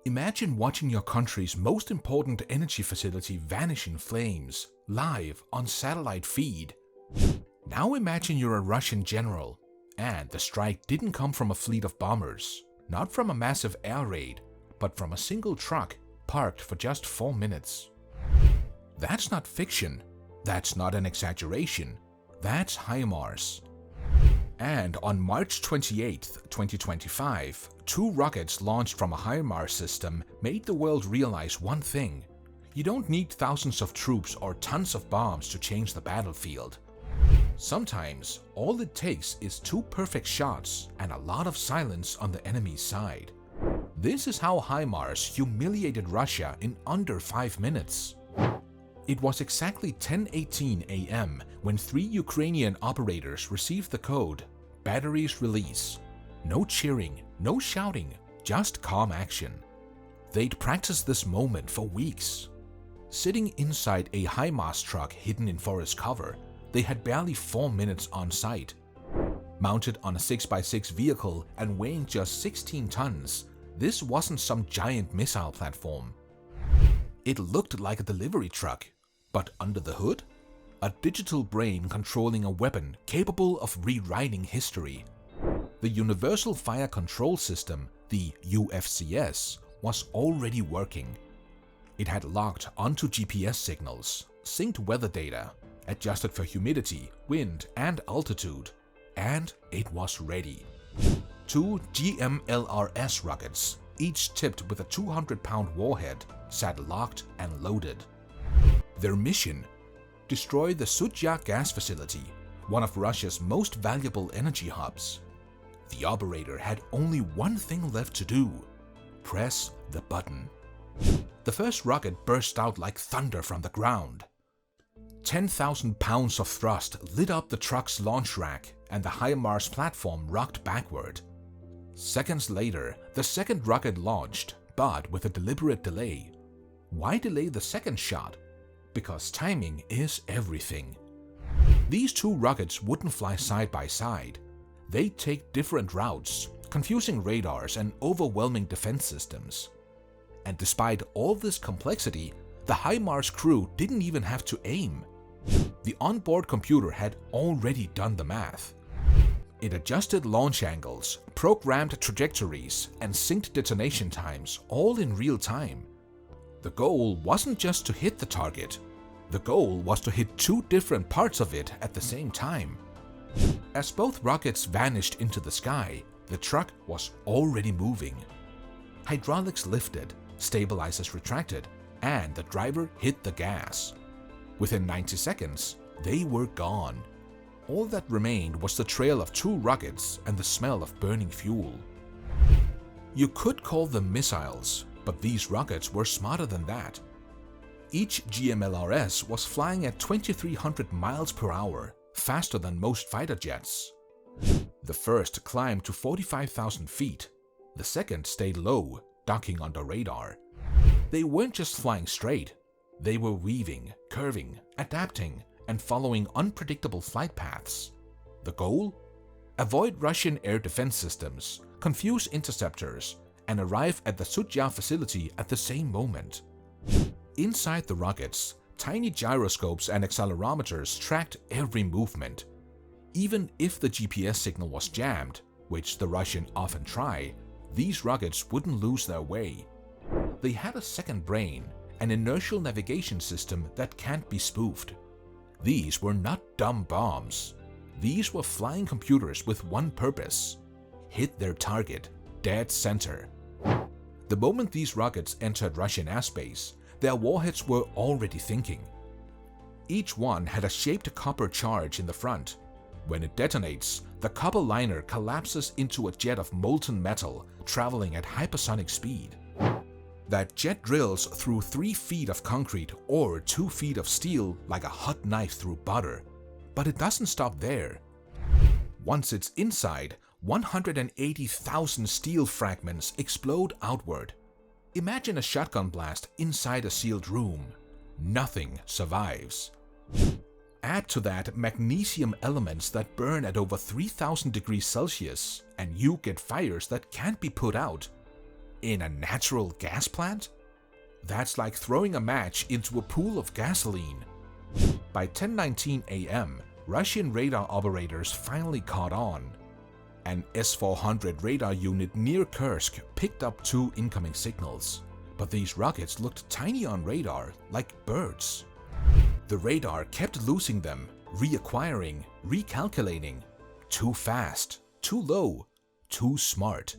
Imagine watching your country's most important energy facility vanish in flames, live on satellite feed. Now imagine you're a Russian general, and the strike didn't come from a fleet of bombers, not from a massive air raid, but from a single truck parked for just 4 minutes. That's not fiction. That's not an exaggeration. That's HIMRAS. And on March 28, 2025, 2 rockets launched from a HIMRAS system made the world realize one thing. You don't need thousands of troops or tons of bombs to change the battlefield. Sometimes, all it takes is 2 perfect shots and a lot of silence on the enemy's side. This is how HIMRAS humiliated Russia in under 5 minutes. It was exactly 10:18 a.m. when 3 Ukrainian operators received the code, "Batteries release." No cheering, no shouting, just calm action. They'd practiced this moment for weeks. Sitting inside a HIMARS truck hidden in forest cover, they had barely 4 minutes on site. Mounted on a 6x6 vehicle and weighing just 16 tons, this wasn't some giant missile platform. It looked like a delivery truck, but under the hood, a digital brain controlling a weapon capable of rewriting history. The Universal Fire Control System, the UFCS, was already working. It had locked onto GPS signals, synced weather data, adjusted for humidity, wind, and altitude, and it was ready. 2 GMLRS rockets, each tipped with a 200-pound warhead, sat locked and loaded. Their mission: destroy the Sudzha gas facility, one of Russia's most valuable energy hubs. The operator had only one thing left to do: press the button. The first rocket burst out like thunder from the ground. 10,000 pounds of thrust lit up the truck's launch rack, and the HIMARS platform rocked backward. Seconds later, the second rocket launched, but with a deliberate delay. Why delay the second shot? Because timing is everything. These 2 rockets wouldn't fly side by side. They'd take different routes, confusing radars and overwhelming defense systems. And despite all this complexity, the HIMARS crew didn't even have to aim. The onboard computer had already done the math. It adjusted launch angles, programmed trajectories, and synced detonation times all in real time. The goal wasn't just to hit the target. The goal was to hit 2 different parts of it at the same time. As both rockets vanished into the sky, the truck was already moving. Hydraulics lifted, stabilizers retracted, and the driver hit the gas. Within 90 seconds, they were gone. All that remained was the trail of 2 rockets and the smell of burning fuel. You could call them missiles, but these rockets were smarter than that. Each GMLRS was flying at 2,300 miles per hour, faster than most fighter jets. The first climbed to 45,000 feet. The second stayed low, ducking under radar. They weren't just flying straight. They were weaving, curving, adapting, and following unpredictable flight paths. The goal? Avoid Russian air defense systems, confuse interceptors, and arrive at the Sudzha facility at the same moment. Inside the rockets, tiny gyroscopes and accelerometers tracked every movement. Even if the GPS signal was jammed, which the Russians often try, these rockets wouldn't lose their way. They had a second brain, an inertial navigation system that can't be spoofed. These were not dumb bombs. These were flying computers with one purpose: hit their target dead center. The moment these rockets entered Russian airspace, their warheads were already thinking. Each one had a shaped copper charge in the front. When it detonates, the copper liner collapses into a jet of molten metal traveling at hypersonic speed. That jet drills through 3 feet of concrete or 2 feet of steel like a hot knife through butter. But it doesn't stop there. Once it's inside, 180,000 steel fragments explode outward. Imagine a shotgun blast inside a sealed room. Nothing survives. Add to that magnesium elements that burn at over 3,000 degrees Celsius, and you get fires that can't be put out. In a natural gas plant? That's like throwing a match into a pool of gasoline. By 10:19 a.m., Russian radar operators finally caught on. An S-400 radar unit near Kursk picked up 2 incoming signals, but these rockets looked tiny on radar, like birds. The radar kept losing them, reacquiring, recalculating. Too fast, too low, too smart.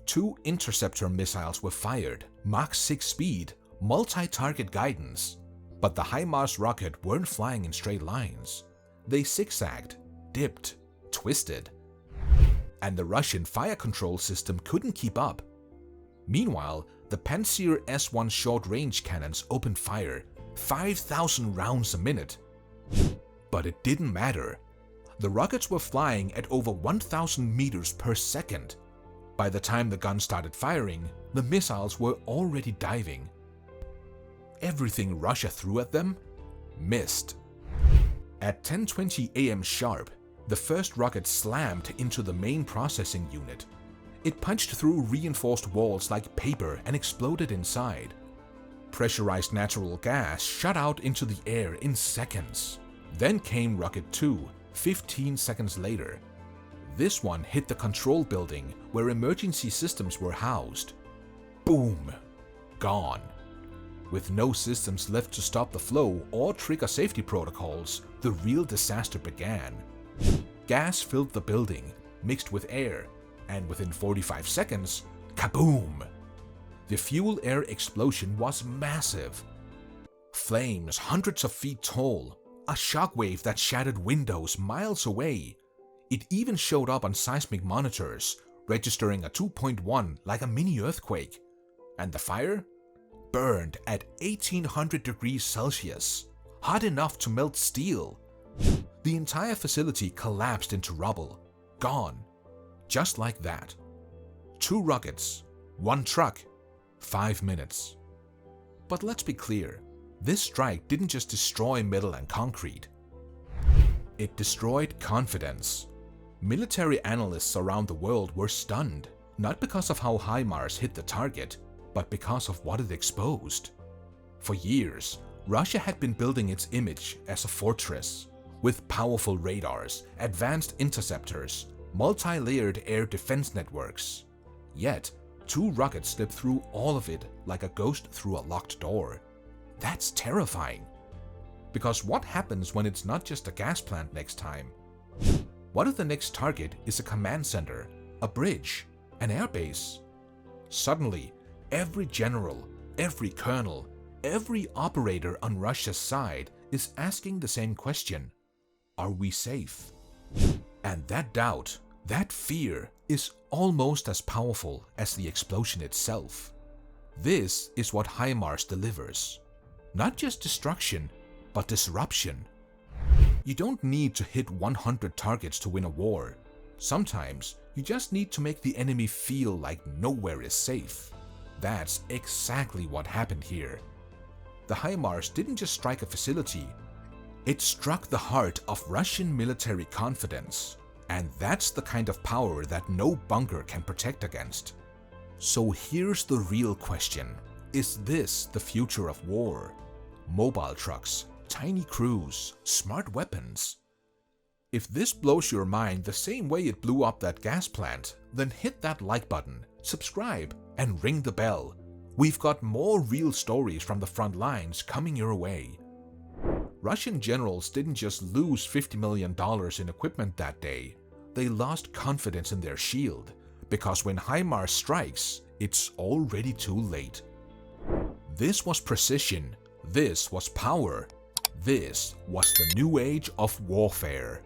2 interceptor missiles were fired, Mach 6 speed, multi-target guidance. But the HIMRAS rocket weren't flying in straight lines. They zigzagged, dipped, twisted. And the Russian fire control system couldn't keep up. Meanwhile, the Pantsir S-1 short-range cannons opened fire, 5,000 rounds a minute. But it didn't matter. The rockets were flying at over 1,000 meters per second. By the time the gun started firing, the missiles were already diving. Everything Russia threw at them missed. At 10:20 a.m. sharp, the first rocket slammed into the main processing unit. It punched through reinforced walls like paper and exploded inside. Pressurized natural gas shot out into the air in seconds. Then came Rocket 2, 15 seconds later. This one hit the control building where emergency systems were housed. Boom! Gone. With no systems left to stop the flow or trigger safety protocols, the real disaster began. Gas filled the building, mixed with air, and within 45 seconds, kaboom! The fuel-air explosion was massive. Flames hundreds of feet tall, a shockwave that shattered windows miles away. It even showed up on seismic monitors, registering a 2.1 like a mini earthquake. And the fire? Burned at 1800 degrees Celsius, hot enough to melt steel. The entire facility collapsed into rubble, gone, just like that. 2 rockets, 1 truck, 5 minutes. But let's be clear, this strike didn't just destroy metal and concrete. It destroyed confidence. Military analysts around the world were stunned, not because of how HIMARS hit the target, but because of what it exposed. For years, Russia had been building its image as a fortress, with powerful radars, advanced interceptors, multi-layered air defense networks. Yet, 2 rockets slipped through all of it like a ghost through a locked door. That's terrifying. Because what happens when it's not just a gas plant next time? What if the next target is a command center, a bridge, an airbase? Suddenly, every general, every colonel, every operator on Russia's side is asking the same question: are we safe? And that doubt, that fear, is almost as powerful as the explosion itself. This is what HIMARS delivers. Not just destruction, but disruption. You don't need to hit 100 targets to win a war. Sometimes, you just need to make the enemy feel like nowhere is safe. That's exactly what happened here. The HIMARS didn't just strike a facility, it struck the heart of Russian military confidence. And that's the kind of power that no bunker can protect against. So here's the real question. Is this the future of war? Mobile trucks, tiny crews, smart weapons. If this blows your mind the same way it blew up that gas plant, then hit that like button, subscribe, and ring the bell. We've got more real stories from the front lines coming your way. Russian generals didn't just lose $50 million in equipment that day. They lost confidence in their shield, because when HIMARS strikes, it's already too late. This was precision. This was power. This was the new age of warfare.